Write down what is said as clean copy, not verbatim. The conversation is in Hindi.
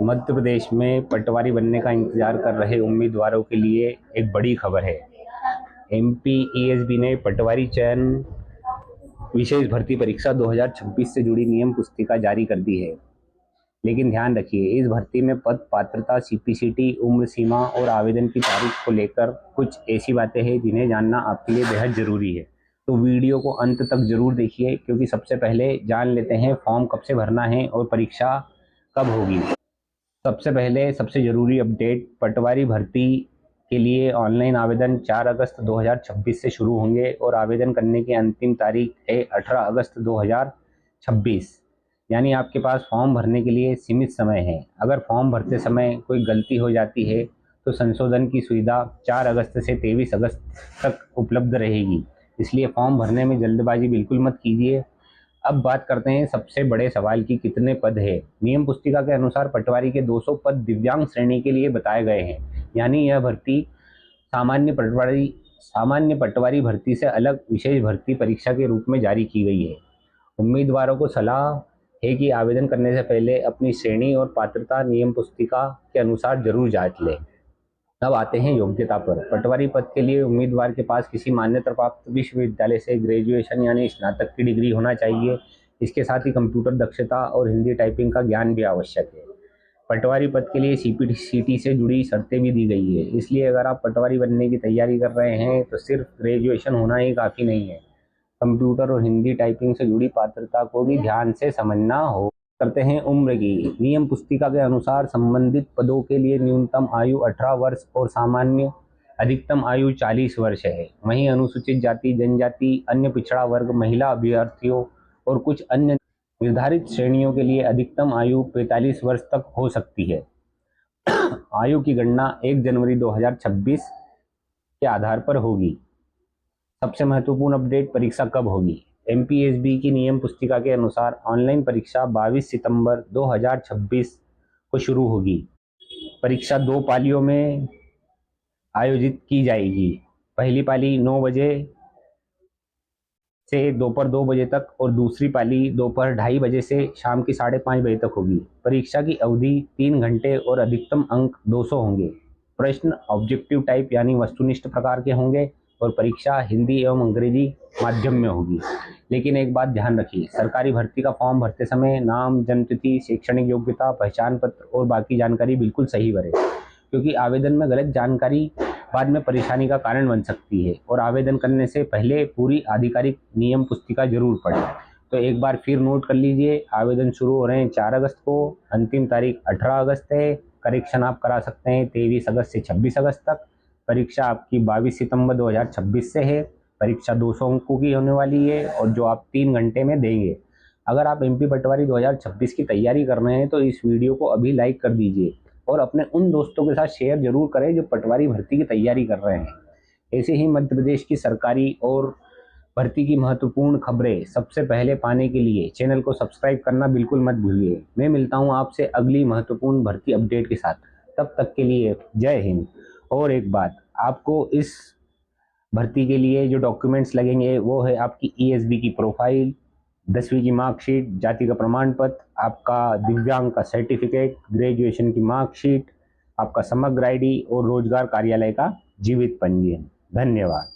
मध्य प्रदेश में पटवारी बनने का इंतजार कर रहे उम्मीदवारों के लिए एक बड़ी खबर है। एमपीईएसबी ने पटवारी चयन विशेष भर्ती परीक्षा 2026 से जुड़ी नियम पुस्तिका जारी कर दी है। लेकिन ध्यान रखिए, इस भर्ती में पद, पात्रता, सीपीसीटी, उम्र सीमा और आवेदन की तारीख को लेकर कुछ ऐसी बातें हैं जिन्हें जानना आपके लिए बेहद जरूरी है। तो वीडियो को अंत तक जरूर देखिए, क्योंकि सबसे पहले जान लेते हैं फॉर्म कब से भरना है और परीक्षा कब होगी। सबसे पहले सबसे ज़रूरी अपडेट, पटवारी भर्ती के लिए ऑनलाइन आवेदन 4 अगस्त 2026 से शुरू होंगे और आवेदन करने की अंतिम तारीख है 18 अगस्त 2026। यानी आपके पास फॉर्म भरने के लिए सीमित समय है। अगर फॉर्म भरते समय कोई गलती हो जाती है तो संशोधन की सुविधा 4 अगस्त से 23 अगस्त तक उपलब्ध रहेगी। इसलिए फॉर्म भरने में जल्दबाजी बिल्कुल मत कीजिए। अब बात करते हैं सबसे बड़े सवाल की, कितने पद है। नियम पुस्तिका के अनुसार पटवारी के 200 पद दिव्यांग श्रेणी के लिए बताए गए हैं। यानी यह भर्ती सामान्य पटवारी भर्ती से अलग विशेष भर्ती परीक्षा के रूप में जारी की गई है। उम्मीदवारों को सलाह है कि आवेदन करने से पहले अपनी श्रेणी और पात्रता नियम पुस्तिका के अनुसार जरूर जांच लें। अब आते हैं योग्यता पर। पटवारी पद के लिए उम्मीदवार के पास किसी मान्यता प्राप्त विश्वविद्यालय से ग्रेजुएशन यानी स्नातक की डिग्री होना चाहिए। इसके साथ ही कंप्यूटर दक्षता और हिंदी टाइपिंग का ज्ञान भी आवश्यक है। पटवारी पद के लिए सीपीसीटी से जुड़ी शर्तें भी दी गई है। इसलिए अगर आप पटवारी बनने की तैयारी कर रहे हैं तो सिर्फ ग्रेजुएशन होना ही काफ़ी नहीं है। कंप्यूटर और हिंदी टाइपिंग से जुड़ी पात्रता को भी ध्यान से समझना हो। करते हैं उम्र की। नियम पुस्तिका के अनुसार संबंधित पदों के लिए न्यूनतम आयु 18 वर्ष और सामान्य अधिकतम आयु 40 वर्ष है। वहीं अनुसूचित जाति, जनजाति, अन्य पिछड़ा वर्ग, महिला अभ्यर्थियों और कुछ अन्य निर्धारित श्रेणियों के लिए अधिकतम आयु 45 वर्ष तक हो सकती है। आयु की गणना 1 जनवरी 2026 के आधार पर होगी। सबसे महत्वपूर्ण अपडेट, परीक्षा कब होगी। एमपीएसबी की नियम पुस्तिका के अनुसार ऑनलाइन परीक्षा 22 सितंबर 2026 को शुरू होगी। परीक्षा 2 पालियों में आयोजित की जाएगी। पहली पाली 9 बजे से दोपहर 2 बजे तक और दूसरी पाली दोपहर 2:30 बजे से शाम की 5:30 बजे तक होगी। परीक्षा की अवधि 3 घंटे और अधिकतम अंक 200 होंगे। प्रश्न ऑब्जेक्टिव टाइप यानी वस्तुनिष्ठ प्रकार के होंगे और परीक्षा हिंदी एवं अंग्रेजी माध्यम में होगी। लेकिन एक बात ध्यान रखिए, सरकारी भर्ती का फॉर्म भरते समय नाम, जन्मतिथि, शैक्षणिक योग्यता, पहचान पत्र और बाकी जानकारी बिल्कुल सही भरें, क्योंकि आवेदन में गलत जानकारी बाद में परेशानी का कारण बन सकती है। और आवेदन करने से पहले पूरी आधिकारिक नियम पुस्तिका जरूर पढ़ें। तो एक बार फिर नोट कर लीजिए, आवेदन शुरू हो रहे हैं 4 अगस्त को, अंतिम तारीख 18 अगस्त है। करेक्शन आप करा सकते हैं 23 अगस्त से 26 अगस्त तक। परीक्षा आपकी 22 सितंबर 2026 से है। परीक्षा 200 अंकों की होने वाली है और जो आप 3 घंटे में देंगे। अगर आप एमपी पटवारी 2026 की तैयारी कर रहे हैं तो इस वीडियो को अभी लाइक कर दीजिए और अपने उन दोस्तों के साथ शेयर जरूर करें जो पटवारी भर्ती की तैयारी कर रहे हैं। ऐसे ही मध्य प्रदेश की सरकारी और भर्ती की महत्वपूर्ण खबरें सबसे पहले पाने के लिए चैनल को सब्सक्राइब करना बिल्कुल मत भूलिए। मैं मिलता हूं आपसे अगली महत्वपूर्ण भर्ती अपडेट के साथ। तब तक के लिए जय हिंद। और एक बात, आपको इस भर्ती के लिए जो डॉक्यूमेंट्स लगेंगे वो है आपकी ईएसबी की प्रोफाइल, 10वीं की मार्कशीट, जाति का प्रमाण पत्र, आपका दिव्यांग का सर्टिफिकेट, ग्रेजुएशन की मार्कशीट, आपका समग्र आईडी और रोजगार कार्यालय का जीवित पंजीयन। धन्यवाद।